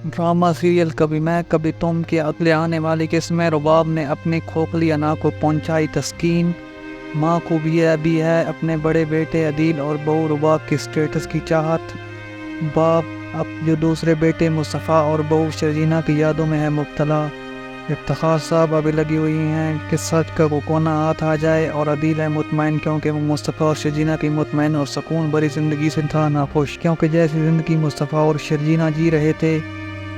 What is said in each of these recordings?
Drama serial कभी मैं कभी तुम के अगले आने वाली किस्त में रुबाब ने अपनी खोखली अना को पहुंचाई तस्कीन। माँ को भी है अपने बड़े बेटे अदील और बहू रुबाब के स्टेटस की चाहत। बाप अब जो दूसरे बेटे मुस्तफ़ा और बहू शर्जीना की यादों में है मुब्तला। इफ्तिखार साहब अभी लगी हुई हैं कि सच का को कोना हाथ आ जाए, और अदील है मुतमैन क्योंकि वो मुस्तफ़ा और शर्जीना की मुतमैन और सुकून भरी ज़िंदगी से था नाखुश। क्योंकि जैसी ज़िंदगी मुस्तफ़ा और शर्जीना जी रहे थे,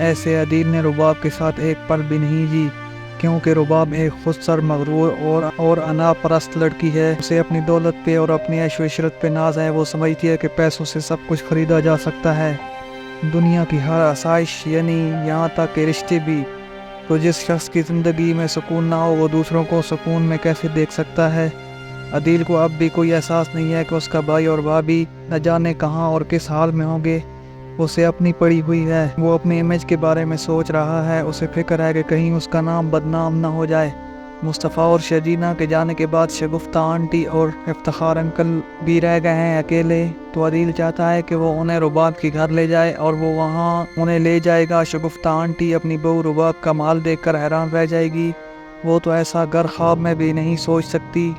ऐसे अदील ने रुबाब के साथ एक पल भी नहीं जी। क्योंकि रुबाब एक खुदसर मगरूर और अना परस्त लड़की है। उसे अपनी दौलत पे और अपनी ऐश व इशरत पे नाज है। वो समझती है कि पैसों से सब कुछ ख़रीदा जा सकता है, दुनिया की हर आसाइश, यानी यहाँ तक के रिश्ते भी। तो जिस शख्स की ज़िंदगी में सुकून ना हो, वो दूसरों को सुकून में कैसे देख सकता है। अदील को अब भी कोई एहसास नहीं है कि उसका भाई और भाभी न जाने कहाँ और किस हाल में होंगे। उसे अपनी पड़ी हुई है, वो अपनी इमेज के बारे में सोच रहा है। उसे फिक्र है कि कहीं उसका नाम बदनाम ना हो जाए। मुस्तफ़ा और शर्जीना के जाने के बाद शगुफ्ता आंटी और इफ्तिखार अंकल भी रह गए हैं अकेले। तो अदील चाहता है कि वो उन्हें रुबाब के घर ले जाए और वो वहाँ उन्हें ले जाएगा। शगुफ्ता आंटी अपनी बहू रुबाब का माल देखकर हैरान रह जाएगी। वो तो ऐसा घर ख्वाब में भी नहीं सोच सकती।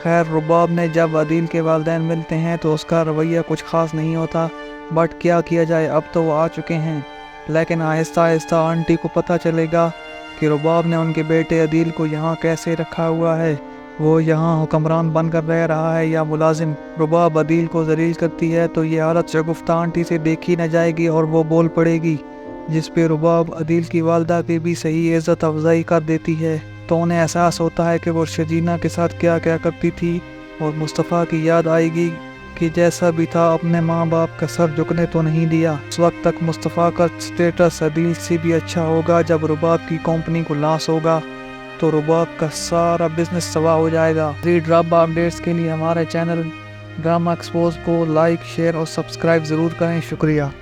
खैर, रुबाब ने जब अदील के वालिदैन मिलते हैं तो उसका रवैया कुछ ख़ास नहीं होता, बट क्या किया जाए, अब तो वो आ चुके हैं। लेकिन आहिस्ता आहिस्ता आंटी को पता चलेगा कि रुबाब ने उनके बेटे अदील को यहाँ कैसे रखा हुआ है। वो यहाँ हुक्मरान बनकर रह रहा है या मुलाजिम। रुबाब अदील को जलील करती है तो ये हालत शगुफ्ता आंटी से देखी न जाएगी और वो बोल पड़ेगी, जिस पे रुबाब अदील की वालदा की भी सही इज़्ज़त अफजाई कर देती है। तो उन्हें एहसास होता है कि वो शर्जीना के साथ क्या क्या करती थी, और मुस्तफ़ा की याद आएगी कि जैसा भी था अपने माँ बाप का सर झुकने तो नहीं दिया। उस वक्त तक मुस्तफ़ा का स्टेटस अदील से भी अच्छा होगा। जब रुबाब की कंपनी को लॉस होगा तो रुबाब का सारा बिजनेस तबाह हो जाएगा। ड्रामा अपडेट्स के लिए हमारे चैनल ड्रामा एक्सपोज को लाइक, शेयर और सब्सक्राइब ज़रूर करें। शुक्रिया।